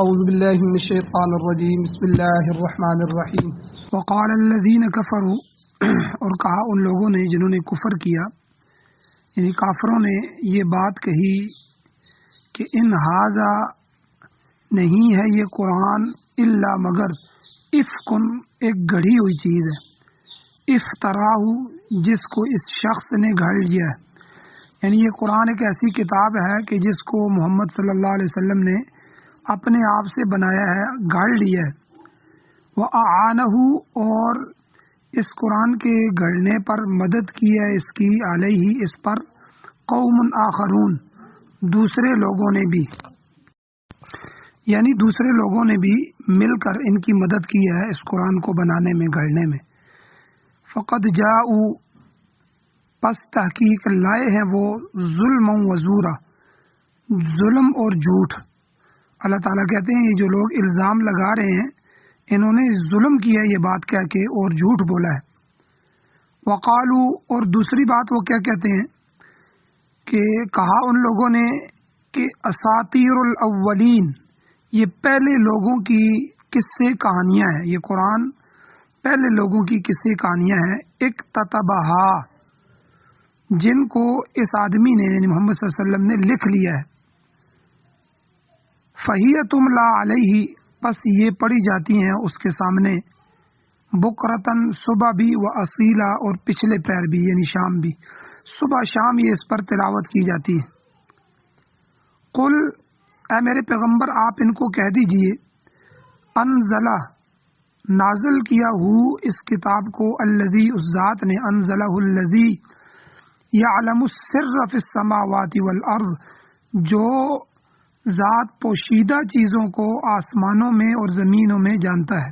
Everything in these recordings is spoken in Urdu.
اعوذ باللہ من الشیطان الرجیم بسم اللہ الرحمن الرحیم وقال الذین کفروا اور کہا ان لوگوں نے جنہوں نے کفر کیا، یعنی کافروں نے یہ بات کہی کہ ان ھذا نہیں ہے یہ قرآن الا مگر افکن ایک گڑھی ہوئی چیز ہے، افتراہ جس کو اس شخص نے گھڑ لیا ہے، یعنی یہ قرآن ایک ایسی کتاب ہے کہ جس کو محمد صلی اللہ علیہ وسلم نے اپنے آپ سے بنایا ہے، گھڑ لیا ہے۔ وَأَعَانَهُ اور اس قرآن کے گھڑنے پر مدد کی ہے اس کی، علیہ اس پر، قوم آخرون دوسرے لوگوں نے بھی، یعنی دوسرے لوگوں نے بھی مل کر ان کی مدد کی ہے اس قرآن کو بنانے میں، گھڑنے میں۔ فقد جاؤ پس تحقیق لائے ہیں وہ، ظلم و زورا ظلم اور جھوٹ۔ اللہ تعالیٰ کہتے ہیں یہ جو لوگ الزام لگا رہے ہیں انہوں نے ظلم کیا یہ بات کہہ کے اور جھوٹ بولا ہے۔ وقالو اور دوسری بات وہ کیا کہتے ہیں کہ کہا ان لوگوں نے کہ اساطیر الاولین یہ پہلے لوگوں کی قصے کہانیاں ہیں، یہ قرآن پہلے لوگوں کی قصے کہانیاں ہیں، اکتتبہا جن کو اس آدمی نے یعنی محمد صلی اللہ علیہ وسلم نے لکھ لیا ہے۔ فَهِيَ تُمْلَى عَلَيْهِ پس یہ پڑھی جاتی ہیں اس کے سامنے، بکرتن صبح بھی، و اصیلا اور پچھلے پیر بھی یعنی شام بھی، صبح شام یہ اس پر تلاوت کی جاتی ہے۔ قل اے میرے پیغمبر آپ ان کو کہہ دیجئے، انزلہ نازل کیا ہو اس کتاب کو، الذی اس ذات نے، انزلہ الذی یعلم السر فی السماوات والارض جو ذات پوشیدہ چیزوں کو آسمانوں میں اور زمینوں میں جانتا ہے،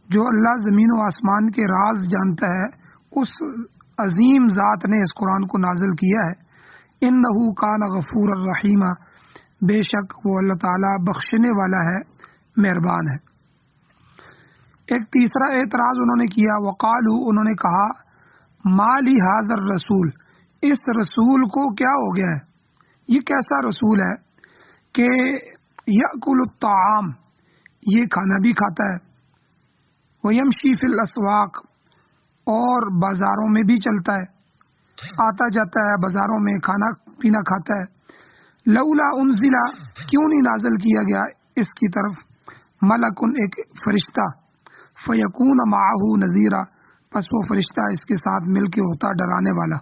جو اللہ زمین و آسمان کے راز جانتا ہے، اس عظیم ذات نے اس قرآن کو نازل کیا ہے۔ انہ کان غفورا رحیما بے شک وہ اللہ تعالیٰ بخشنے والا ہے، مہربان ہے۔ ایک تیسرا اعتراض انہوں نے کیا، وقالو انہوں نے کہا، ما لی ھذا الرسول اس رسول کو کیا ہو گیا ہے، یہ کیسا رسول ہے کہ یأکل الطعام یہ کھانا بھی کھاتا ہے، ویمشی فی الاسواق اور بازاروں میں بھی چلتا ہے، آتا جاتا ہے بازاروں میں، کھانا پینا کھاتا ہے۔ لولا انزلا کیوں نہیں نازل کیا گیا اس کی طرف ملکن ایک فرشتہ، فیکون معہ نذیرا پس وہ فرشتہ اس کے ساتھ مل کے ہوتا ڈرانے والا۔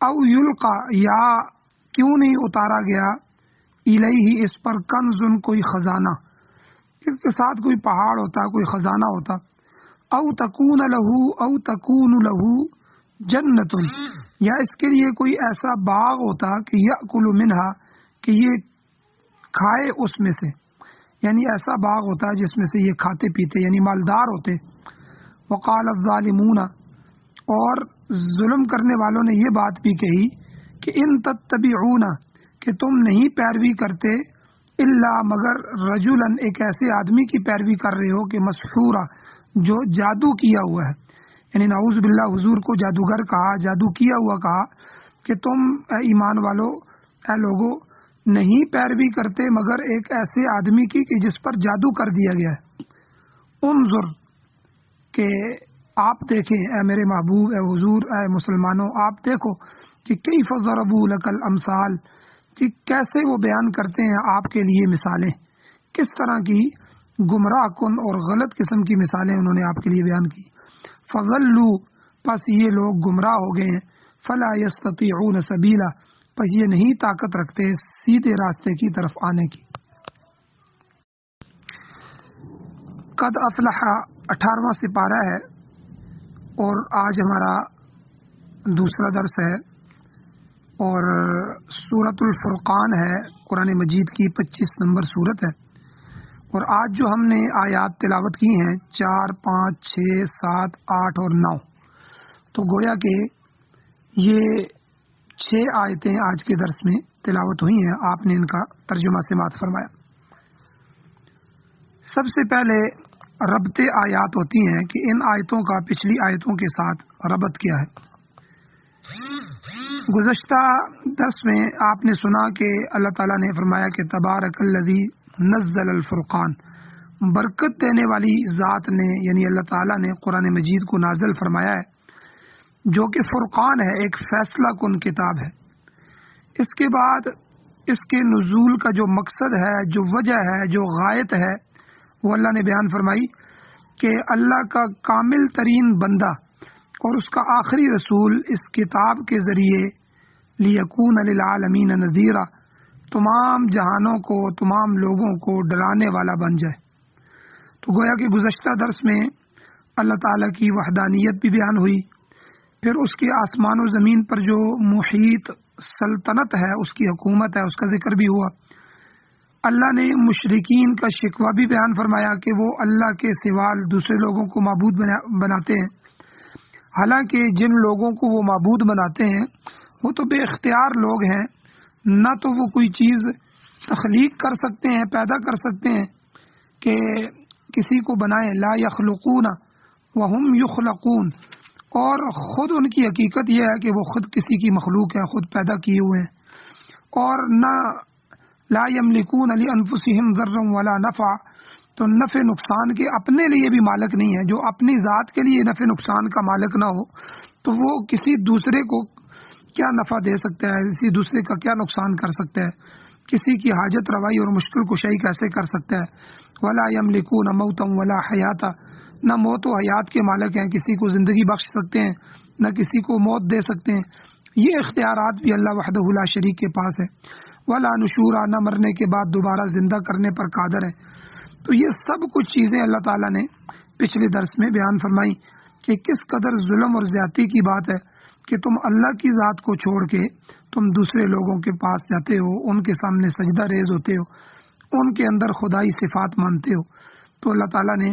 او یلقا یا کیوں نہیں اتارا گیا الیہ اس پر کنزن کوئی خزانہ، اس کے ساتھ کوئی پہاڑ ہوتا، کوئی خزانہ ہوتا۔ او تکون لہ جنت یا اس کے لیے کوئی ایسا باغ ہوتا کہ یأکل منہا کہ یہ کھائے اس میں سے، یعنی ایسا باغ ہوتا جس میں سے یہ کھاتے پیتے یعنی مالدار ہوتے۔ وقال الظالمون اور ظلم کرنے والوں نے یہ بات بھی کہی کہ ان تتبعون کہ تم نہیں پیروی کرتے، الا مگر رجلا ایک ایسے آدمی کی پیروی کر رہے ہو کہ مسحورا جو جادو کیا ہوا ہے، یعنی نعوذ باللہ حضور کو جادوگر کہا، جادو کیا ہوا کہا کہ تم اے ایمان والو، اے لوگو نہیں پیروی کرتے مگر ایک ایسے آدمی کی کہ جس پر جادو کر دیا گیا ہے۔ انظر کہ آپ دیکھیں اے میرے محبوب، اے حضور، اے مسلمانوں آپ دیکھو کہ کیف ضربوا لک الامثال کہ کیسے وہ بیان کرتے ہیں آپ کے لیے مثالیں، کس طرح کی گمراہ کن اور غلط قسم کی مثالیں انہوں نے آپ کے لیے بیان کی۔ فضلوا پس یہ لوگ گمراہ ہو گئے ہیں، فلا یستطیعون سبیلا پس یہ نہیں طاقت رکھتے سیدھے راستے کی طرف آنے کی۔ قد افلح 18واں سپارہ ہے اور آج ہمارا دوسرا درس ہے، اور سورۃ الفرقان ہے، قرآن مجید کی 25 نمبر سورت ہے، اور آج جو ہم نے آیات تلاوت کی ہیں 4، 5، 6، 7، 8 اور 9، تو گویا کہ یہ 6 آیتیں آج کے درس میں تلاوت ہوئی ہیں، آپ نے ان کا ترجمہ سماعت فرمایا۔ سب سے پہلے ربط آیات ہوتی ہیں کہ ان آیتوں کا پچھلی آیتوں کے ساتھ ربط کیا ہے۔ گزشتہ درس میں آپ نے سنا کہ اللہ تعالیٰ نے فرمایا کہ تبارک الذی نزل الفرقان، برکت دینے والی ذات نے یعنی اللہ تعالیٰ نے قرآن مجید کو نازل فرمایا ہے جو کہ فرقان ہے، ایک فیصلہ کن کتاب ہے۔ اس کے بعد اس کے نزول کا جو مقصد ہے، جو وجہ ہے، جو غایت ہے، وہ اللہ نے بیان فرمائی کہ اللہ کا کامل ترین بندہ اور اس کا آخری رسول اس کتاب کے ذریعے لیکون للعالمین نذیرا، تمام جہانوں کو، تمام لوگوں کو ڈرانے والا بن جائے۔ تو گویا کہ گزشتہ درس میں اللہ تعالیٰ کی وحدانیت بھی بیان ہوئی، پھر اس کی آسمان و زمین پر جو محیط سلطنت ہے، اس کی حکومت ہے، اس کا ذکر بھی ہوا۔ اللہ نے مشرکین کا شکوہ بھی بیان فرمایا کہ وہ اللہ کے سوا دوسرے لوگوں کو معبود بناتے ہیں، حالانکہ جن لوگوں کو وہ معبود بناتے ہیں وہ تو بے اختیار لوگ ہیں، نہ تو وہ کوئی چیز تخلیق کر سکتے ہیں، پیدا کر سکتے ہیں کہ کسی کو بنائیں، لا یخلقون وہم یخلقون، اور خود ان کی حقیقت یہ ہے کہ وہ خود کسی کی مخلوق ہے، خود پیدا کیے ہوئے ہیں، اور نہ لا یملکون لانفسہم ضرا ولا نفع، تو نفع نقصان کے اپنے لیے بھی مالک نہیں ہے۔ جو اپنی ذات کے لیے نفع نقصان کا مالک نہ ہو تو وہ کسی دوسرے کو کیا نفع دے سکتا ہے، کسی دوسرے کا کیا نقصان کر سکتا ہے، کسی کی حاجت روائی اور مشکل کشائی کیسے کر سکتا ہے۔ ولا یملکون موتا ولا حیاتا، نہ موت و حیات کے مالک ہیں، کسی کو زندگی بخش سکتے ہیں، نہ کسی کو موت دے سکتے ہیں، یہ اختیارات بھی اللہ وحدہ لا شریک کے پاس ہے۔ ولا نشورا، نہ مرنے کے بعد دوبارہ زندہ کرنے پر قادر ہے۔ تو یہ سب کچھ چیزیں اللہ تعالیٰ نے پچھلے درس میں بیان فرمائی کہ کس قدر ظلم اور زیادتی کی بات ہے کہ تم اللہ کی ذات کو چھوڑ کے تم دوسرے لوگوں کے پاس جاتے ہو، ان کے سامنے سجدہ ریز ہوتے ہو، ان کے اندر خدائی صفات مانتے ہو۔ تو اللہ تعالیٰ نے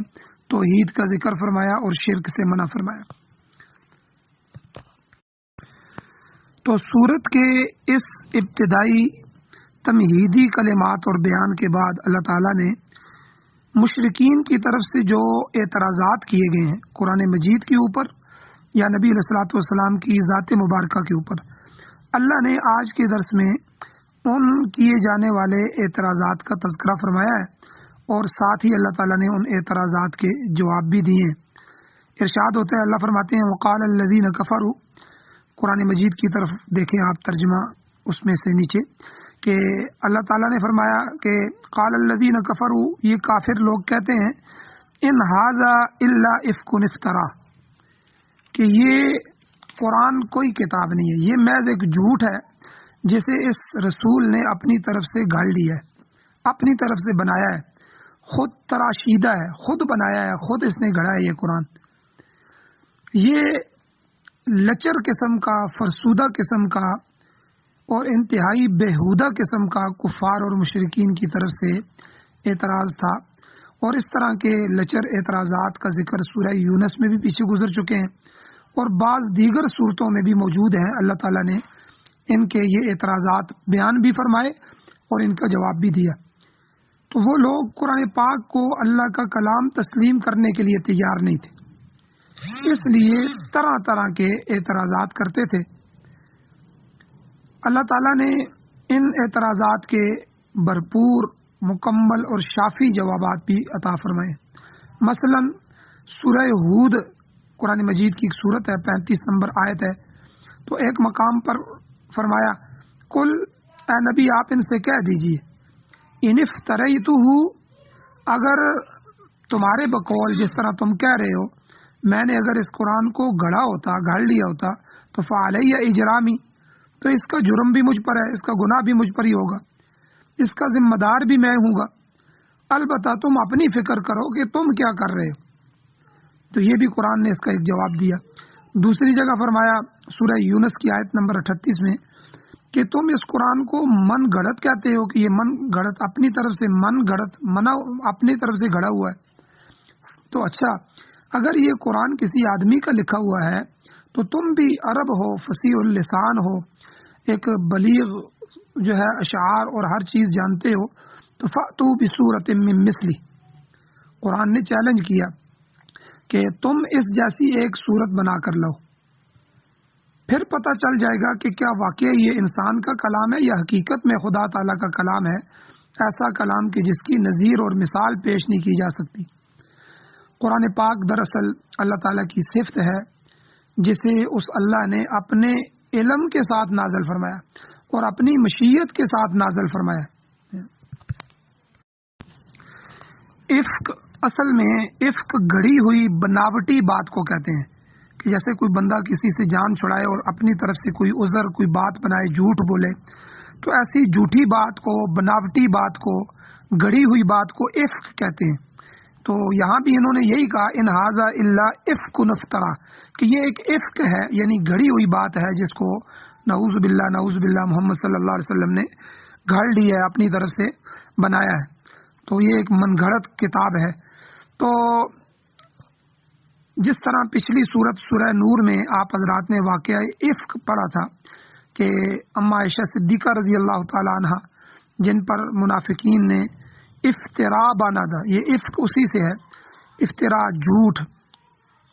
توحید کا ذکر فرمایا اور شرک سے منع فرمایا۔ تو سورت کے اس ابتدائی تمہیدی کلمات اور بیان کے بعد اللہ تعالیٰ نے مشرکین کی طرف سے جو اعتراضات کیے گئے ہیں قرآن مجید کے اوپر یا نبی علیہ الصلوۃ والسلام کی ذات مبارکہ کے اوپر، اللہ نے آج کے درس میں ان کیے جانے والے اعتراضات کا تذکرہ فرمایا ہے، اور ساتھ ہی اللہ تعالیٰ نے ان اعتراضات کے جواب بھی دیے ہیں۔ ارشاد ہوتا ہے، اللہ فرماتے ہیں وقال الذین کفروا، قرآن مجید کی طرف دیکھیں آپ ترجمہ اس میں سے نیچے کہ اللہ تعالیٰ نے فرمایا کہ قال الذین کفروا، یہ کافر لوگ کہتے ہیں ان ھذا الا افک افترا، کہ یہ قرآن کوئی کتاب نہیں ہے، یہ محض ایک جھوٹ ہے جسے اس رسول نے اپنی طرف سے گھڑ لیا ہے، اپنی طرف سے بنایا ہے، خود تراشیدہ ہے، خود بنایا ہے، خود اس نے گھڑا ہے یہ قرآن۔ یہ لچر قسم کا، فرسودہ قسم کا اور انتہائی بےہودہ قسم کا کفار اور مشرکین کی طرف سے اعتراض تھا، اور اس طرح کے لچر اعتراضات کا ذکر سورہ یونس میں بھی پیچھے گزر چکے ہیں اور بعض دیگر صورتوں میں بھی موجود ہیں۔ اللہ تعالیٰ نے ان کے یہ اعتراضات بیان بھی فرمائے اور ان کا جواب بھی دیا۔ تو وہ لوگ قرآن پاک کو اللہ کا کلام تسلیم کرنے کے لیے تیار نہیں تھے، اس لیے طرح طرح کے اعتراضات کرتے تھے۔ اللہ تعالیٰ نے ان اعتراضات کے بھرپور، مکمل اور شافی جوابات بھی عطا فرمائے۔ مثلا سورہ ہود قرآن مجید کی ایک صورت ہے، 35 نمبر آیت ہے، تو ایک مقام پر فرمایا قل، اے نبی آپ ان سے کہہ دیجئے ان افتریتہ، اگر تمہارے بقول جس طرح تم کہہ رہے ہو میں نے اگر اس قرآن کو گھڑا ہوتا، گھڑ لیا ہوتا تو فعلی اجرامی، تو اس کا جرم بھی مجھ پر ہے، اس کا گناہ بھی مجھ پر ہی ہوگا، اس کا ذمہ دار بھی میں ہوں گا۔ البتہ تم اپنی فکر کرو کہ تم کیا کر رہے ہو۔ تو یہ بھی قرآن نے اس کا ایک جواب دیا۔ دوسری جگہ فرمایا سورہ یونس کی آیت نمبر 38 میں کہ تم اس قرآن کو من گھڑت کہتے ہو، کہ یہ من گھڑت اپنی طرف سے، من گھڑت منا اپنی طرف سے گھڑا ہوا ہے۔ تو اچھا، اگر یہ قرآن کسی آدمی کا لکھا ہوا ہے تو تم بھی عرب ہو، فصیح اللسان ہو، ایک بلیغ جو ہے اشعار اور ہر چیز جانتے ہو، تو فأتوا بسورۃ من مثلی، قرآن نے چیلنج کیا کہ تم اس جیسی ایک صورت بنا کر لاؤ۔ پھر پتہ چل جائے گا کہ کیا واقعی یہ انسان کا کلام ہے یا حقیقت میں خدا تعالیٰ کا کلام ہے، ایسا کلام کہ جس کی نظیر اور مثال پیش نہیں کی جا سکتی۔ قرآن پاک دراصل اللہ تعالیٰ کی صفت ہے جسے اس اللہ نے اپنے علم کے ساتھ نازل فرمایا اور اپنی مشیت کے ساتھ نازل فرمایا۔ افک اصل میں افک گڑھی ہوئی بناوٹی بات کو کہتے ہیں، کہ جیسے کوئی بندہ کسی سے جان چھڑائے اور اپنی طرف سے کوئی عذر کوئی بات بنائے، جھوٹ بولے، تو ایسی جھوٹی بات کو، بناوٹی بات کو، گڑھی ہوئی بات کو افک کہتے ہیں۔ تو یہاں بھی انہوں نے یہی کہا ان ھذا الا افک افترا، کہ یہ ایک افک ہے، یعنی گھڑی ہوئی بات ہے جس کو نعوذ باللہ محمد صلی اللہ علیہ وسلم نے گھڑ لی ہے، اپنی طرف سے بنایا ہے۔ تو یہ ایک من گھڑت کتاب ہے۔ تو جس طرح پچھلی سورہ نور میں آپ حضرات نے واقعہ افک پڑھا تھا کہ اما عائشہ صدیقہ رضی اللہ تعالی عنہ جن پر منافقین نے افترا باندھا تھا، یہ افک اسی سے ہے، افترا جھوٹ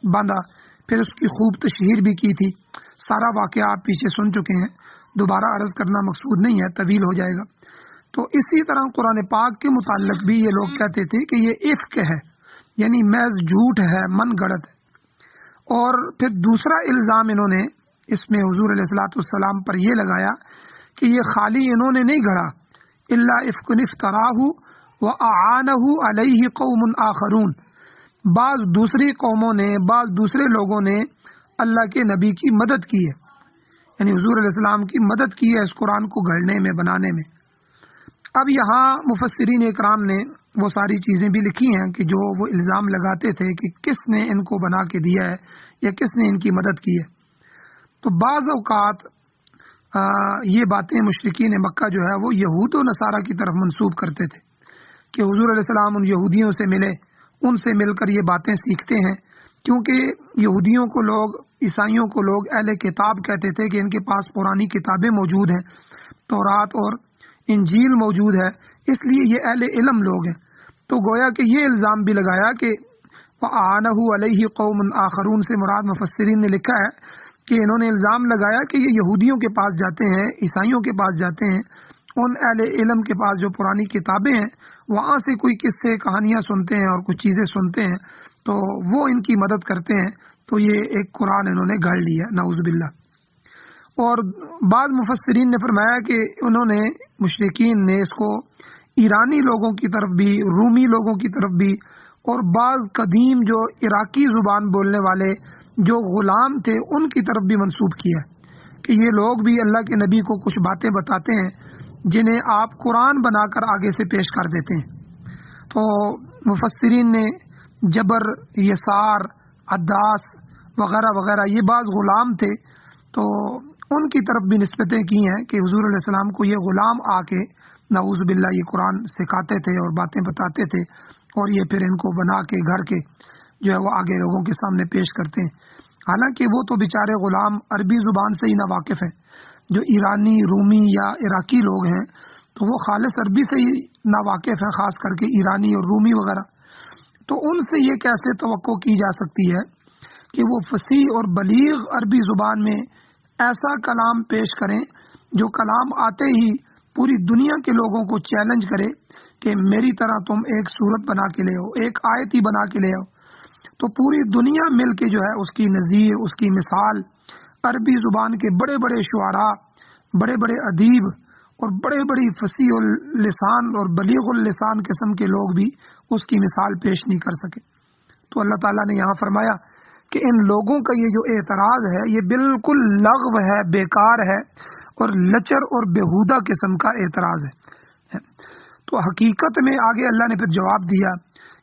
باندھا، پھر اس کی خوب تشہیر بھی کی تھی۔ سارا واقعہ آپ پیچھے سن چکے ہیں، دوبارہ عرض کرنا مقصود نہیں ہے، طویل ہو جائے گا۔ تو اسی طرح قرآن پاک کے متعلق بھی یہ لوگ کہتے تھے کہ یہ افک ہے، یعنی محض جھوٹ ہے، من گڑت ہے۔ اور پھر دوسرا الزام انہوں نے اس میں حضور علیہ الصلوۃ والسلام پر یہ لگایا کہ یہ خالی انہوں نے نہیں گھڑا، الا افک افتراہ واعانہ علیہ قوم آخرون، بعض دوسری قوموں نے، بعض دوسرے لوگوں نے اللہ کے نبی کی مدد کی ہے، یعنی حضور علیہ السلام کی مدد کی ہے اس قرآن کو گھڑنے میں، بنانے میں۔ اب یہاں مفسرین اکرام نے وہ ساری چیزیں بھی لکھی ہیں کہ جو وہ الزام لگاتے تھے کہ کس نے ان کو بنا کے دیا ہے یا کس نے ان کی مدد کی ہے۔ تو بعض اوقات یہ باتیں مشرکین مکہ جو ہے وہ یہود و نصارہ کی طرف منسوب کرتے تھے کہ حضور علیہ السلام ان یہودیوں سے ملے، ان سے مل کر یہ باتیں سیکھتے ہیں، کیونکہ یہودیوں کو لوگ، عیسائیوں کو لوگ اہل کتاب کہتے تھے کہ ان کے پاس پرانی کتابیں موجود ہیں، تورات اور انجیل موجود ہے، اس لیے یہ اہل علم لوگ ہیں۔ تو گویا کہ یہ الزام بھی لگایا کہ وَأَعَانَهُ عَلَيْهِ قَوْمٌ آخَرُونَ سے مراد مفسرین نے لکھا ہے کہ انہوں نے الزام لگایا کہ یہ یہودیوں کے پاس جاتے ہیں، عیسائیوں کے پاس جاتے ہیں، ان اہل علم کے پاس جو پرانی کتابیں ہیں، وہاں سے کوئی قصے کہانیاں سنتے ہیں اور کچھ چیزیں سنتے ہیں، تو وہ ان کی مدد کرتے ہیں۔ تو یہ ایک قرآن انہوں نے گھڑ لیا، نعوذ باللہ۔ اور بعض مفسرین نے فرمایا کہ انہوں نے، مشرکین نے اس کو ایرانی لوگوں کی طرف بھی، رومی لوگوں کی طرف بھی، اور بعض قدیم جو عراقی زبان بولنے والے جو غلام تھے ان کی طرف بھی منسوب کیا کہ یہ لوگ بھی اللہ کے نبی کو کچھ باتیں بتاتے ہیں جنہیں آپ قرآن بنا کر آگے سے پیش کر دیتے ہیں۔ تو مفسرین نے جبر، یسار، عداس وغیرہ وغیرہ یہ بعض غلام تھے، تو ان کی طرف بھی نسبتیں کی ہیں کہ حضور علیہ السلام کو یہ غلام آ کے نعوذ باللہ یہ قرآن سکھاتے تھے اور باتیں بتاتے تھے، اور یہ پھر ان کو بنا کے گھر کے جو ہے وہ آگے لوگوں کے سامنے پیش کرتے ہیں۔ حالانکہ وہ تو بیچارے غلام عربی زبان سے ہی نا واقف ہیں، جو ایرانی، رومی یا عراقی لوگ ہیں تو وہ خالص عربی سے ہی نا واقف ہیں، خاص کر کے ایرانی اور رومی وغیرہ۔ تو ان سے یہ کیسے توقع کی جا سکتی ہے کہ وہ فصیح اور بلیغ عربی زبان میں ایسا کلام پیش کریں جو کلام آتے ہی پوری دنیا کے لوگوں کو چیلنج کرے کہ میری طرح تم ایک صورت بنا کے لے آؤ، ایک آیت ہی بنا کے لے آؤ۔ تو پوری دنیا مل کے جو ہے اس کی نظیر، اس کی مثال، عربی زبان کے بڑے بڑے شعراء، بڑے بڑے ادیب اور بڑے بڑی فصیح اللسان اور بلیغ اللسان قسم کے لوگ بھی اس کی مثال پیش نہیں کر سکے۔ تو اللہ تعالیٰ نے یہاں فرمایا کہ ان لوگوں کا یہ جو اعتراض ہے یہ بالکل لغو ہے، بیکار ہے اور لچر اور بیہودہ قسم کا اعتراض ہے۔ تو حقیقت میں آگے اللہ نے پھر جواب دیا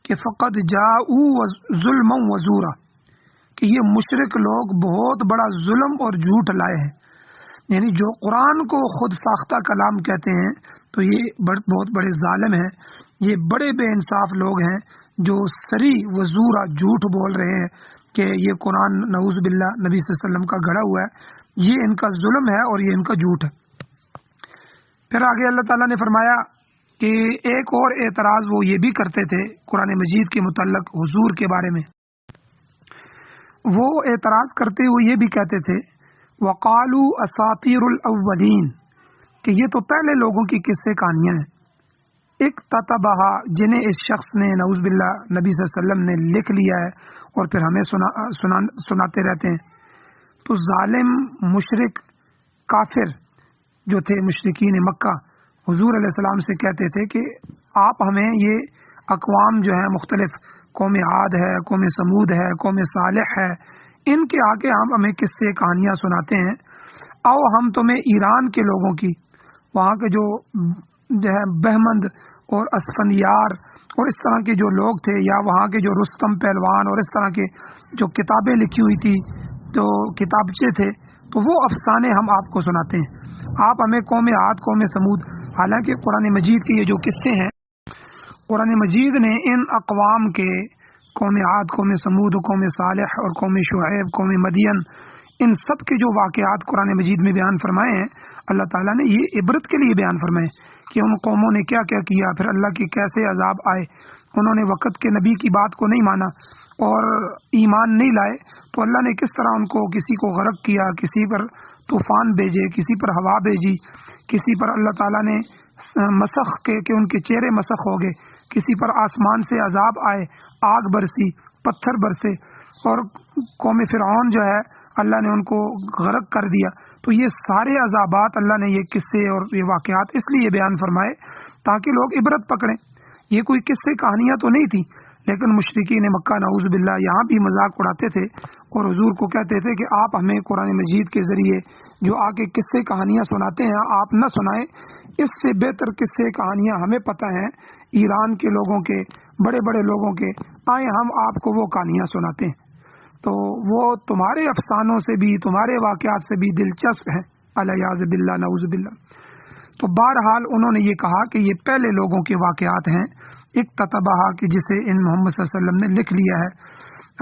کہ فقد جاءوا ظلما وزورا، کہ یہ مشرک لوگ بہت بڑا ظلم اور جھوٹ لائے ہیں، یعنی جو قرآن کو خود ساختہ کلام کہتے ہیں تو یہ بہت بڑے ظالم ہیں، یہ بڑے بے انصاف لوگ ہیں جو سری وزورا جھوٹ بول رہے ہیں کہ یہ قرآن نعوذ باللہ نبی صلی اللہ علیہ وسلم کا گھڑا ہوا ہے۔ یہ ان کا ظلم ہے اور یہ ان کا جھوٹ ہے۔ پھر آگے اللہ تعالیٰ نے فرمایا کہ ایک اور اعتراض وہ یہ بھی کرتے تھے قرآن مجید کے متعلق حضور کے بارے میں، وہ اعتراض کرتے ہوئے یہ بھی کہتے تھے وقالوا اساطیر الاولین کہ یہ تو پہلے لوگوں کی قصے کہانیاں ہیں. اکتتبہا جنہیں اس شخص نے نعوذ باللہ نبی صلی اللہ علیہ وسلم نے لکھ لیا ہے اور پھر ہمیں سناتے رہتے ہیں. تو ظالم مشرک کافر جو تھے مشرکین مکہ حضور علیہ السلام سے کہتے تھے کہ آپ ہمیں یہ اقوام جو ہیں مختلف، قوم عاد ہے، قوم سمود ہے، قوم صالح ہے، ان کے آگے آپ ہمیں قصے کہانیاں سناتے ہیں. او ہم تمہیں ایران کے لوگوں کی، وہاں کے جو ہے بہمند اور اسفندیار اور اس طرح کے جو لوگ تھے، یا وہاں کے جو رستم پہلوان اور اس طرح کے جو کتابیں لکھی ہوئی تھی، جو کتابچے تھے، تو وہ افسانے ہم آپ کو سناتے ہیں. آپ ہمیں قوم عاد، قوم سمود، حالانکہ قرآن مجید کے یہ جو قصے ہیں، قرآن مجید نے ان اقوام کے، قوم عاد، قوم سمود، قوم صالح اور قوم شعیب، قوم مدین، ان سب کے جو واقعات قرآن مجید میں بیان فرمائے ہیں، اللہ تعالیٰ نے یہ عبرت کے لیے بیان فرمائے کہ ان قوموں نے کیا کیا کیا، پھر اللہ کے کیسے عذاب آئے. انہوں نے وقت کے نبی کی بات کو نہیں مانا اور ایمان نہیں لائے، تو اللہ نے کس طرح ان کو، کسی کو غرق کیا، کسی پر طوفان بھیجے، کسی پر ہوا بھیجی، کسی پر اللہ تعالیٰ نے مسخ کے کہ ان کے چہرے مسخ ہو گئے، کسی پر آسمان سے عذاب آئے، آگ برسی، پتھر برسے، اور قوم فرعون جو ہے اللہ نے ان کو غرق کر دیا. تو یہ سارے عذابات اللہ نے یہ قصے اور یہ واقعات اس لیے بیان فرمائے تاکہ لوگ عبرت پکڑیں. یہ کوئی قصے کہانیاں تو نہیں تھیں، لیکن مشرکین مکہ نعوذ باللہ یہاں بھی مذاق اڑاتے تھے اور حضور کو کہتے تھے کہ آپ ہمیں قرآن مجید کے ذریعے جو آگے قصے کہانیاں سناتے ہیں آپ نہ سنائیں، اس سے بہتر قصے کہانیاں ہمیں پتہ ہیں ایران کے لوگوں کے، بڑے بڑے لوگوں کے، آئیں ہم آپ کو وہ کہانیاں سناتے ہیں. تو وہ تمہارے افسانوں سے بھی، تمہارے واقعات سے بھی دلچسپ ہیں، الیاذ باللہ، نعوذ باللہ. تو بہرحال انہوں نے یہ کہا کہ یہ پہلے لوگوں کے واقعات ہیں، اکتتبہا کہ جسے ان محمد صلی اللہ علیہ وسلم نے لکھ لیا ہے.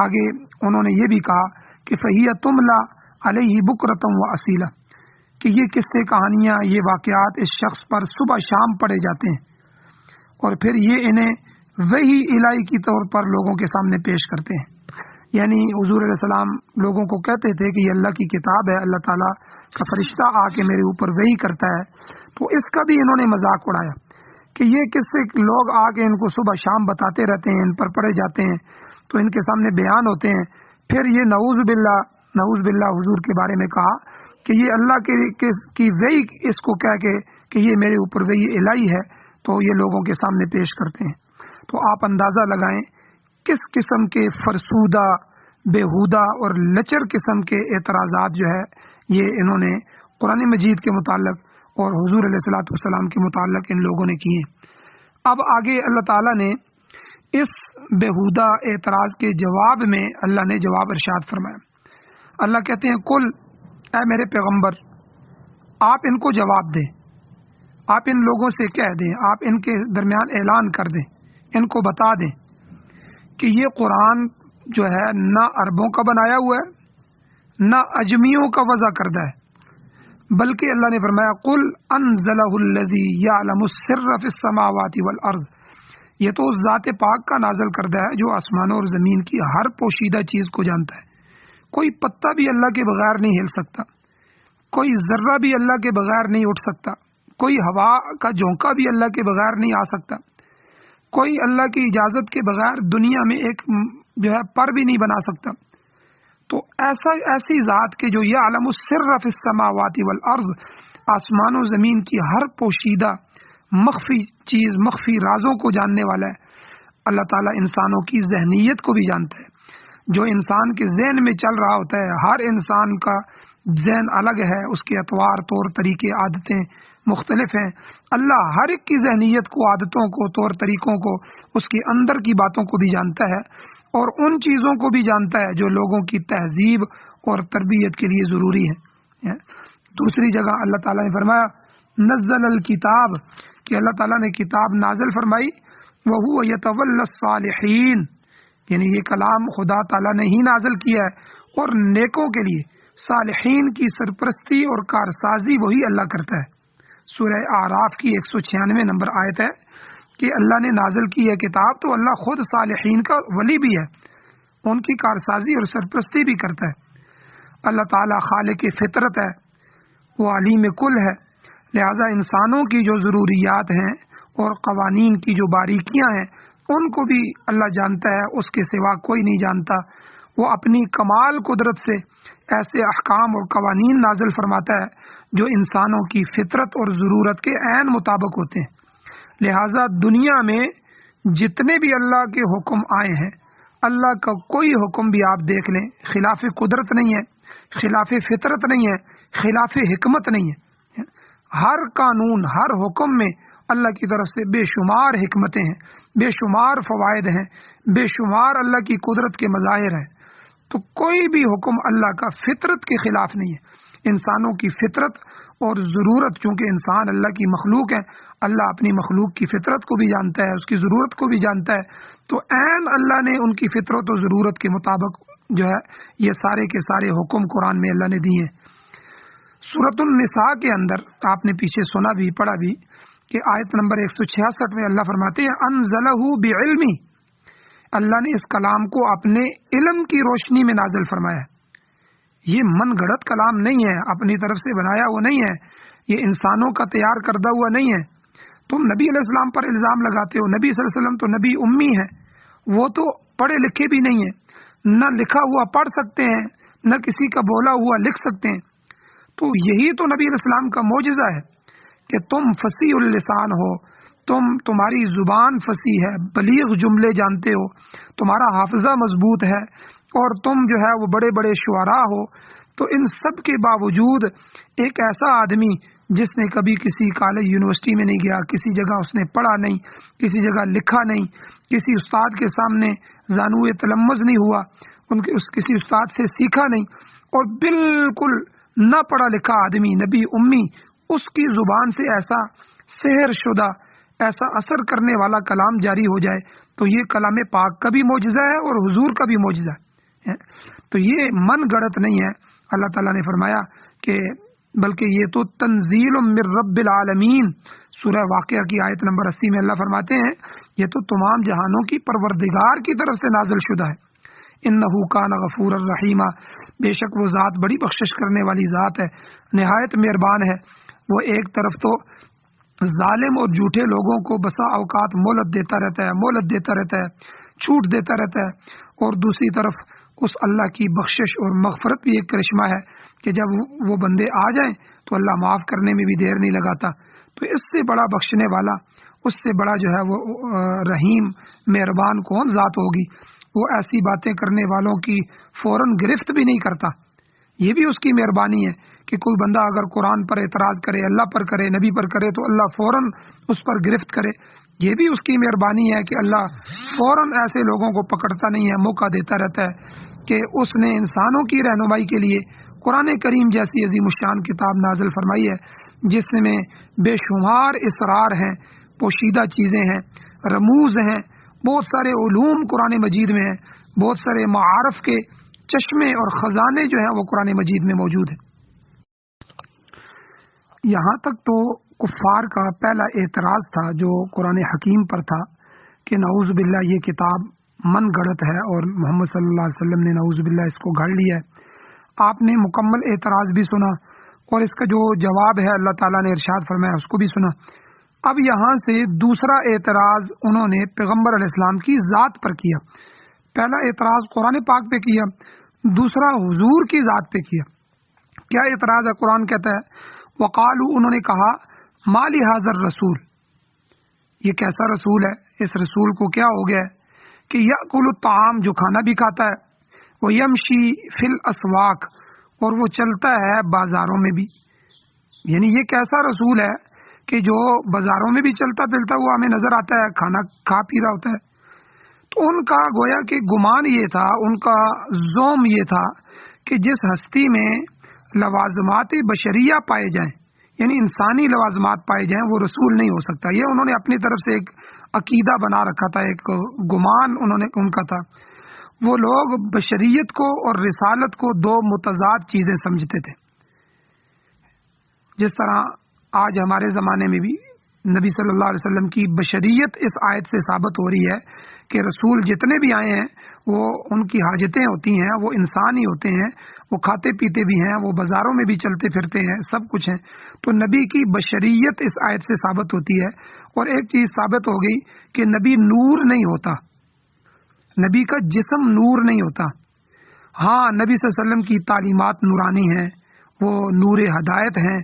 آگے انہوں نے یہ بھی کہا کہ فہی تملا علیہ بکرۃ و اصیلا کہ یہ قصے کہانیاں، یہ واقعات اس شخص پر صبح شام پڑھے جاتے ہیں، اور پھر یہ انہیں وحی الہی کی طور پر لوگوں کے سامنے پیش کرتے ہیں. یعنی حضور علیہ السلام لوگوں کو کہتے تھے کہ یہ اللہ کی کتاب ہے، اللہ تعالیٰ کا فرشتہ آ کے میرے اوپر وحی کرتا ہے. تو اس کا بھی انہوں نے مذاق اڑایا کہ یہ قصے لوگ آ کے ان کو صبح شام بتاتے رہتے ہیں، ان پر پڑھے جاتے ہیں، تو ان کے سامنے بیان ہوتے ہیں. پھر یہ نعوذ باللہ حضور کے بارے میں کہا کہ یہ اللہ کی وحی اس کو کہہ کے کہ یہ میرے اوپر وحی الہی ہے، تو یہ لوگوں کے سامنے پیش کرتے ہیں. تو آپ اندازہ لگائیں کس قسم کے فرسودہ، بےہودہ اور لچر قسم کے اعتراضات جو ہے یہ انہوں نے قرآن مجید کے متعلق اور حضور علیہ الصلوۃ والسلام کے متعلق ان لوگوں نے کیے. اب آگے اللہ تعالیٰ نے اس بےہودہ اعتراض کے جواب میں اللہ نے جواب ارشاد فرمایا. اللہ کہتے ہیں قل، اے میرے پیغمبر آپ ان کو جواب دیں، آپ ان لوگوں سے کہہ دیں، آپ ان کے درمیان اعلان کر دیں، ان کو بتا دیں کہ یہ قرآن جو ہے نہ عربوں کا بنایا ہوا ہے نہ اجمیوں کا وضع کردہ ہے، بلکہ اللہ نے فرمایا قل انزلہ الذی یعلم السر فی السماوات والارض، یہ تو اس ذات پاک کا نازل کردہ ہے جو آسمانوں اور زمین کی ہر پوشیدہ چیز کو جانتا ہے. کوئی پتا بھی اللہ کے بغیر نہیں ہل سکتا، کوئی ذرہ بھی اللہ کے بغیر نہیں اٹھ سکتا، کوئی ہوا کا جھونکا بھی اللہ کے بغیر نہیں آ سکتا، کوئی اللہ کی اجازت کے بغیر دنیا میں ایک جو ہے پر بھی نہیں بنا سکتا. تو ایسی ذات کے جو یعلم السر فی السماوات والارض، آسمان و زمین کی ہر پوشیدہ مخفی چیز، مخفی رازوں کو جاننے والا ہے. اللہ تعالیٰ انسانوں کی ذہنیت کو بھی جانتا ہے، جو انسان کے ذہن میں چل رہا ہوتا ہے. ہر انسان کا ذہن الگ ہے، اس کے اطوار، طور طریقے، عادتیں مختلف ہیں. اللہ ہر ایک کی ذہنیت کو، عادتوں کو، طور طریقوں کو، اس کے اندر کی باتوں کو بھی جانتا ہے، اور ان چیزوں کو بھی جانتا ہے جو لوگوں کی تہذیب اور تربیت کے لیے ضروری ہے. دوسری جگہ اللہ تعالیٰ نے فرمایا نزل الکتاب، کہ اللہ تعالیٰ نے کتاب نازل فرمائی، وَهُوَ يَتَوَلَّى الصَّالِحِينَ، یعنی یہ کلام خدا تعالیٰ نے ہی نازل کیا ہے اور نیکوں کے لیے، صالحین کی سرپرستی اور کارسازی وہی اللہ کرتا ہے. سورہ اعراف کی 196 نمبر آیت ہے کہ اللہ نے نازل کی ہے کتاب تو اللہ خود صالحین کا ولی بھی ہے، ان کی کارسازی اور سرپرستی بھی کرتا ہے. اللہ تعالیٰ خالق فطرت ہے، وہ علیم کل ہے، لہذا انسانوں کی جو ضروریات ہیں اور قوانین کی جو باریکیاں ہیں ان کو بھی اللہ جانتا ہے، اس کے سوا کوئی نہیں جانتا۔ وہ اپنی کمال قدرت سے ایسے احکام اور قوانین نازل فرماتا ہے جو انسانوں کی فطرت اور ضرورت کے عین مطابق ہوتے ہیں۔ لہذا دنیا میں جتنے بھی اللہ کے حکم آئے ہیں، اللہ کا کوئی حکم بھی آپ دیکھ لیں خلاف قدرت نہیں ہے، خلاف فطرت نہیں ہے، خلاف حکمت نہیں ہے۔ ہر قانون، ہر حکم میں اللہ کی طرف سے بے شمار حکمتیں ہیں، بے شمار فوائد ہیں، بے شمار اللہ کی قدرت کے مظاہر ہیں۔ تو کوئی بھی حکم اللہ کا فطرت کے خلاف نہیں ہے۔ انسانوں کی فطرت اور ضرورت، چونکہ انسان اللہ کی مخلوق ہے، اللہ اپنی مخلوق کی فطرت کو بھی جانتا ہے، اس کی ضرورت کو بھی جانتا ہے، تو عین اللہ نے ان کی فطرت و ضرورت کے مطابق جو ہے یہ سارے کے سارے حکم قرآن میں اللہ نے دیے ہیں۔ سورۃ النساء کے اندر آپ نے پیچھے سنا بھی، پڑھا بھی کہ آیت نمبر 166 میں اللہ فرماتے ہیں انزلہ بعلمی، اللہ نے اس کلام کو اپنے علم کی روشنی میں نازل فرمایا۔ یہ من گھڑت کلام نہیں ہے، اپنی طرف سے بنایا وہ نہیں ہے، یہ انسانوں کا تیار کردہ ہوا نہیں ہے۔ تم نبی علیہ السلام پر الزام لگاتے ہو، نبی صلی اللہ علیہ وسلم تو نبی امی ہے، وہ تو پڑھے لکھے بھی نہیں ہیں، نہ لکھا ہوا پڑھ سکتے ہیں، نہ کسی کا بولا ہوا لکھ سکتے ہیں۔ تو یہی تو نبی علیہ السلام کا معجزہ ہے کہ تم فصیح اللسان ہو، تمہاری زبان فصیح ہے، بلیغ جملے جانتے ہو، تمہارا حافظہ مضبوط ہے، اور تم جو ہے وہ بڑے بڑے شعراء ہو۔ تو ان سب کے باوجود ایک ایسا آدمی جس نے کبھی کسی کالج یونیورسٹی میں نہیں گیا، کسی جگہ اس نے پڑھا نہیں، کسی جگہ لکھا نہیں، کسی استاد کے سامنے زانوئے تلمذ نہیں ہوا، کسی استاد سے سیکھا نہیں، اور بالکل نہ پڑھا لکھا آدمی، نبی امی، اس کی زبان سے ایسا سحر شدہ، ایسا اثر کرنے والا کلام جاری ہو جائے، تو یہ کلام پاک کا بھی معجزہ ہے اور حضور کا بھی معجزہ ہے۔ تو یہ من گڑت نہیں ہے۔ اللہ تعالیٰ نے فرمایا کہ بلکہ یہ تو تنزیل من رب العالمین، سورہ واقعہ کی آیت نمبر 80 میں اللہ فرماتے ہیں یہ تو تمام جہانوں کی پروردگار کی طرف سے نازل شدہ ہے۔ انہ کان غفورا رحیما، بے شک وہ ذات بڑی بخشش کرنے والی ذات ہے، نہایت مہربان ہے۔ وہ ایک طرف تو ظالم اور جھوٹے لوگوں کو بسا اوقات مہلت دیتا رہتا ہے، مہلت دیتا رہتا ہے، چھوٹ دیتا رہتا ہے، اور دوسری طرف اس اللہ کی بخشش اور مغفرت بھی ایک کرشمہ ہے کہ جب وہ بندے آ جائیں تو اللہ معاف کرنے میں بھی دیر نہیں لگاتا۔ تو اس سے بڑا بخشنے والا، اس سے بڑا جو ہے وہ رحیم مہربان کون ذات ہوگی؟ وہ ایسی باتیں کرنے والوں کی فوراً گرفت بھی نہیں کرتا۔ یہ بھی اس کی مہربانی ہے کہ کوئی بندہ اگر قرآن پر اعتراض کرے، اللہ پر کرے، نبی پر کرے، تو اللہ فوراً اس پر گرفت کرے۔ یہ بھی اس کی مہربانی ہے کہ اللہ فوراً ایسے لوگوں کو پکڑتا نہیں ہے، موقع دیتا رہتا ہے کہ اس نے انسانوں کی رہنمائی کے لیے قرآن کریم جیسی عظیم الشان کتاب نازل فرمائی ہے جس میں بے شمار اسرار ہیں، پوشیدہ چیزیں ہیں، رموز ہیں، بہت سارے علوم قرآن مجید میں ہیں، بہت سارے معارف کے چشمے اور خزانے جو ہیں وہ قرآن مجید میں موجود ہیں۔ یہاں تک تو کفار کا پہلا اعتراض تھا جو قرآن حکیم پر تھا کہ نعوذ باللہ یہ کتاب من گڑت ہے اور محمد صلی اللہ علیہ وسلم نے نعوذ باللہ اس کو گھڑ لیا ہے۔ آپ نے مکمل اعتراض بھی سنا اور اس کا جو جواب ہے اللہ تعالیٰ نے ارشاد فرمایا اس کو بھی سنا۔ اب یہاں سے دوسرا اعتراض انہوں نے پیغمبر علیہ السلام کی ذات پر کیا۔ پہلا اعتراض قرآن پاک پہ کیا، دوسرا حضور کی ذات پہ کیا۔ کیا اعتراض ہے؟ قرآن کہتا ہے وقالو، انہوں نے کہا ما لہذا الرسول، یہ کیسا رسول ہے؟ اس رسول کو کیا ہو گیا ہے کہ یأکل الطعام، جو کھانا بھی کھاتا ہے، وہ یمشی فی الاسواق، اور وہ چلتا ہے بازاروں میں بھی۔ یعنی یہ کیسا رسول ہے کہ جو بازاروں میں بھی چلتا پھرتا ہوا ہمیں نظر آتا ہے، کھانا کھا پی رہا ہوتا ہے۔ تو ان کا گویا کہ گمان یہ تھا، ان کا زوم یہ تھا کہ جس ہستی میں لوازمات بشریہ پائے جائیں، یعنی انسانی لوازمات پائے جائیں، وہ رسول نہیں ہو سکتا۔ یہ انہوں نے اپنی طرف سے ایک عقیدہ بنا رکھا تھا، ایک گمان ان کا تھا۔ وہ لوگ بشریت کو اور رسالت کو دو متضاد چیزیں سمجھتے تھے۔ جس طرح آج ہمارے زمانے میں بھی نبی صلی اللہ علیہ وسلم کی بشریت اس آیت سے ثابت ہو رہی ہے کہ رسول جتنے بھی آئے ہیں وہ ان کی حاجتیں ہوتی ہیں، وہ انسان ہی ہوتے ہیں، وہ کھاتے پیتے بھی ہیں، وہ بازاروں میں بھی چلتے پھرتے ہیں، سب کچھ ہیں۔ تو نبی کی بشریت اس آیت سے ثابت ہوتی ہے۔ اور ایک چیز ثابت ہو گئی کہ نبی نور نہیں ہوتا، نبی کا جسم نور نہیں ہوتا۔ ہاں، نبی صلی اللہ علیہ وسلم کی تعلیمات نورانی ہیں، وہ نور ہدایت ہیں،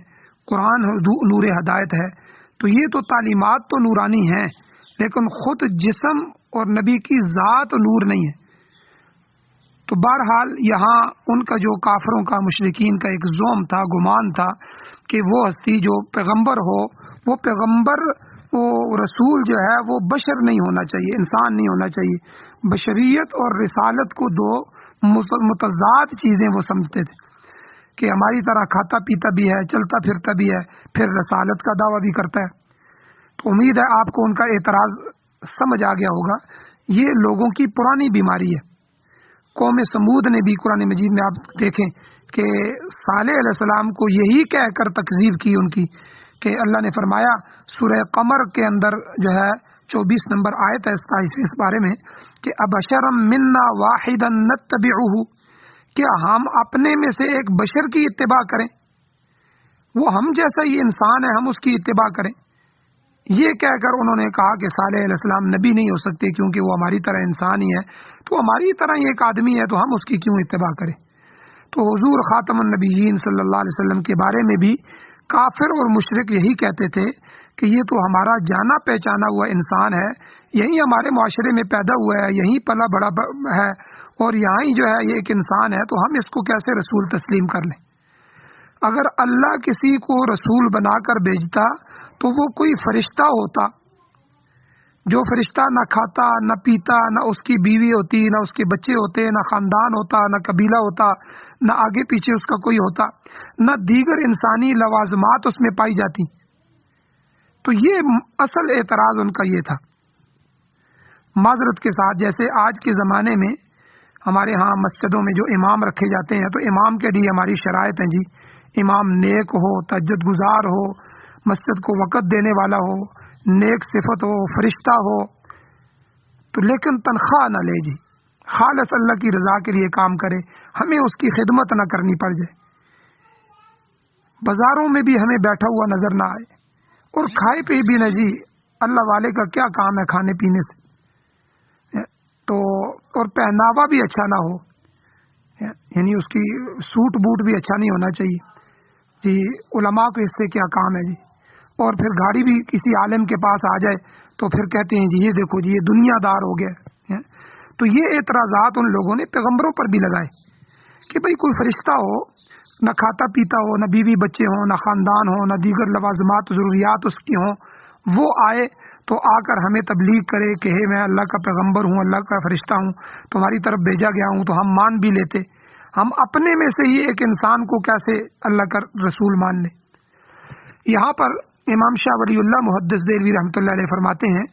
قرآن نور ہدایت ہے، تو یہ تو تعلیمات تو نورانی ہیں، لیکن خود جسم اور نبی کی ذات نور نہیں ہے۔ تو بہرحال یہاں ان کا جو کافروں کا، مشرکین کا ایک زعم تھا، گمان تھا کہ وہ ہستی جو پیغمبر ہو، وہ پیغمبر، وہ رسول جو ہے وہ بشر نہیں ہونا چاہیے، انسان نہیں ہونا چاہیے۔ بشریت اور رسالت کو دو متضاد چیزیں وہ سمجھتے تھے کہ ہماری طرح کھاتا پیتا بھی ہے، چلتا پھرتا بھی ہے، پھر رسالت کا دعویٰ بھی کرتا ہے۔ تو امید ہے آپ کو ان کا اعتراض سمجھ آ گیا ہوگا۔ یہ لوگوں کی پرانی بیماری ہے۔ قوم سمود نے بھی قرآن مجید میں آپ دیکھیں کہ صالح علیہ السلام کو یہی کہہ کر تکذیب کی ان کی، کہ اللہ نے فرمایا سورہ قمر کے اندر جو ہے 24 نمبر آیت ہے اس بارے میں کہ ابشرم منا واحدا نتبعہ، کیا ہم اپنے میں سے ایک بشر کی اتباع کریں، وہ ہم جیسا ہی انسان ہے، ہم اس کی اتباع کریں۔ یہ کہہ کر انہوں نے کہا کہ صالح علیہ السلام نبی نہیں ہو سکتے کیونکہ وہ ہماری طرح انسان ہی ہے، تو ہماری طرح ہی ایک آدمی ہے تو ہم اس کی کیوں اتباع کریں۔ تو حضور خاتم النبیین صلی اللہ علیہ وسلم کے بارے میں بھی کافر اور مشرک یہی کہتے تھے کہ یہ تو ہمارا جانا پہچانا ہوا انسان ہے، یہی ہمارے معاشرے میں پیدا ہوا ہے، یہی پلا بڑا ہے، اور یہاں ہی جو ہے یہ ایک انسان ہے، تو ہم اس کو کیسے رسول تسلیم کر لیں۔ اگر اللہ کسی کو رسول بنا کر بھیجتا تو وہ کوئی فرشتہ ہوتا، جو فرشتہ نہ کھاتا نہ پیتا، نہ اس کی بیوی ہوتی، نہ اس کے بچے ہوتے، نہ خاندان ہوتا، نہ قبیلہ ہوتا، نہ آگے پیچھے اس کا کوئی ہوتا، نہ دیگر انسانی لوازمات اس میں پائی جاتی۔ تو یہ اصل اعتراض ان کا یہ تھا۔ معذرت کے ساتھ، جیسے آج کے زمانے میں ہمارے ہاں مسجدوں میں جو امام رکھے جاتے ہیں، تو امام کے لیے ہماری شرائط ہیں جی، امام نیک ہو، تہجد گزار ہو، مسجد کو وقت دینے والا ہو، نیک صفت ہو، فرشتہ ہو، تو لیکن تنخواہ نہ لے جی، خالص اللہ کی رضا کے لیے کام کرے، ہمیں اس کی خدمت نہ کرنی پڑ جائے، بازاروں میں بھی ہمیں بیٹھا ہوا نظر نہ آئے، اور کھائے پی بھی نہ جی، اللہ والے کا کیا کام ہے کھانے پینے سے، تو اور پہناوا بھی اچھا نہ ہو، یعنی اس کی سوٹ بوٹ بھی اچھا نہیں ہونا چاہیے جی، علماء کو اس سے کیا کام ہے جی۔ اور پھر گاڑی بھی کسی عالم کے پاس آ جائے تو پھر کہتے ہیں جی یہ دیکھو جی یہ دنیا دار ہو گیا۔ تو یہ اعتراضات ان لوگوں نے پیغمبروں پر بھی لگائے کہ بھئی کوئی فرشتہ ہو، نہ کھاتا پیتا ہو، نہ بیوی بچے ہوں، نہ خاندان ہو، نہ دیگر لوازمات ضروریات اس کی ہوں، وہ آئے تو آ کر ہمیں تبلیغ کرے کہ ہے میں اللہ کا پیغمبر ہوں، اللہ کا فرشتہ ہوں، تمہاری طرف بھیجا گیا ہوں، تو ہم مان بھی لیتے۔ ہم اپنے میں سے ہی ایک انسان کو کیسے اللہ کا رسول مان لیں۔ یہاں پر امام شاہ ولی اللہ محدث دہلوی رحمۃ اللہ علیہ فرماتے ہیں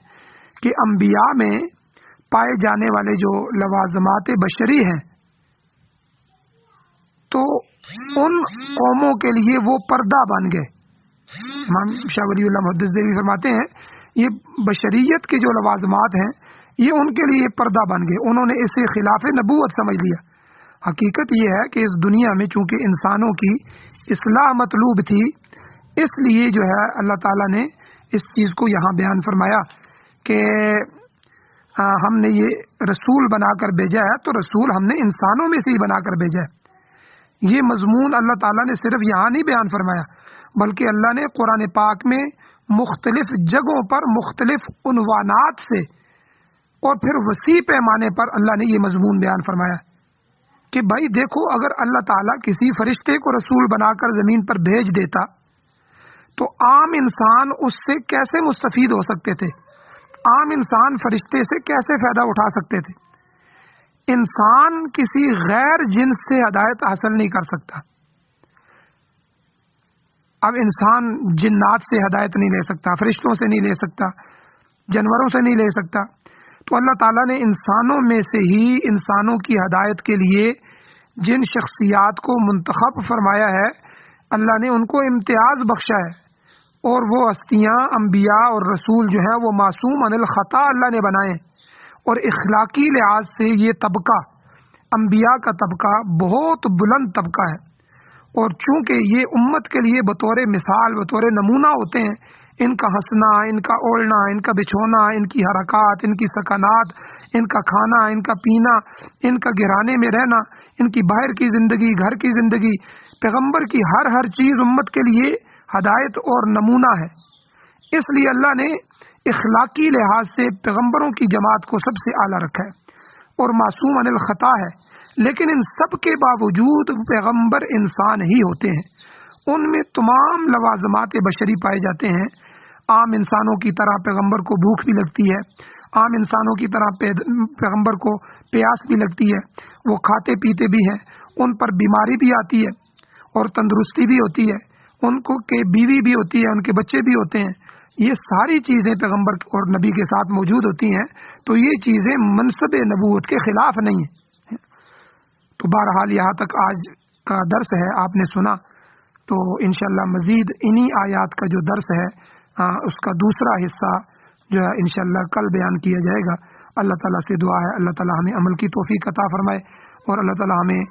کہ انبیاء میں پائے جانے والے جو لوازمات بشری ہیں، تو ان قوموں کے لیے وہ پردہ بن گئے۔ امام شاہ ولی اللہ محدث دہلوی فرماتے ہیں یہ بشریت کے جو لوازمات ہیں یہ ان کے لیے پردہ بن گئے، انہوں نے اسے خلاف نبوت سمجھ لیا۔ حقیقت یہ ہے کہ اس دنیا میں چونکہ انسانوں کی اصلاح مطلوب تھی، اس لیے جو ہے اللہ تعالیٰ نے اس چیز کو یہاں بیان فرمایا کہ ہم نے یہ رسول بنا کر بھیجا ہے، تو رسول ہم نے انسانوں میں سے ہی بنا کر بھیجا ہے۔ یہ مضمون اللہ تعالیٰ نے صرف یہاں نہیں بیان فرمایا، بلکہ اللہ نے قرآن پاک میں مختلف جگہوں پر مختلف عنوانات سے اور پھر وسیع پیمانے پر اللہ نے یہ مضمون بیان فرمایا کہ بھائی دیکھو، اگر اللہ تعالیٰ کسی فرشتے کو رسول بنا کر زمین پر بھیج دیتا تو عام انسان اس سے کیسے مستفید ہو سکتے تھے، عام انسان فرشتے سے کیسے فائدہ اٹھا سکتے تھے۔ انسان کسی غیر جنس سے ہدایت حاصل نہیں کر سکتا۔ اب انسان جنات سے ہدایت نہیں لے سکتا، فرشتوں سے نہیں لے سکتا، جانوروں سے نہیں لے سکتا، تو اللہ تعالیٰ نے انسانوں میں سے ہی انسانوں کی ہدایت کے لیے جن شخصیات کو منتخب فرمایا ہے، اللہ نے ان کو امتیاز بخشا ہے، اور وہ ہستیاں انبیاء اور رسول جو ہیں وہ معصوم عن الخطا اللہ نے بنائے ہیں، اور اخلاقی لحاظ سے یہ طبقہ انبیاء کا طبقہ بہت بلند طبقہ ہے، اور چونکہ یہ امت کے لیے بطور مثال بطور نمونہ ہوتے ہیں، ان کا ہنسنا، ان کا اوڑھنا، ان کا بچھونا، ان کی حرکات، ان کی سکنات، ان کا کھانا، ان کا پینا، ان کا گھرانے میں رہنا، ان کی باہر کی زندگی، گھر کی زندگی، پیغمبر کی ہر چیز امت کے لیے ہدایت اور نمونہ ہے۔ اس لیے اللہ نے اخلاقی لحاظ سے پیغمبروں کی جماعت کو سب سے اعلیٰ رکھا ہے اور معصوم عن الخطا ہے، لیکن ان سب کے باوجود پیغمبر انسان ہی ہوتے ہیں، ان میں تمام لوازمات بشری پائے جاتے ہیں۔ عام انسانوں کی طرح پیغمبر کو بھوک بھی لگتی ہے، عام انسانوں کی طرح پیغمبر کو پیاس بھی لگتی ہے، وہ کھاتے پیتے بھی ہیں، ان پر بیماری بھی آتی ہے اور تندرستی بھی ہوتی ہے، ان کو کہ بیوی بھی ہوتی ہے، ان کے بچے بھی ہوتے ہیں، یہ ساری چیزیں پیغمبر اور نبی کے ساتھ موجود ہوتی ہیں، تو یہ چیزیں منصب نبوت کے خلاف نہیں ہیں۔ تو بہرحال یہاں تک آج کا درس ہے، آپ نے سنا، تو انشاءاللہ مزید انہی آیات کا جو درس ہے اس کا دوسرا حصہ جو ہے انشاءاللہ کل بیان کیا جائے گا۔ اللہ تعالیٰ سے دعا ہے اللہ تعالیٰ ہمیں عمل کی توفیق عطا فرمائے، اور اللہ تعالیٰ ہمیں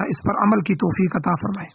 اس پر عمل کی توفیق عطا فرمائے۔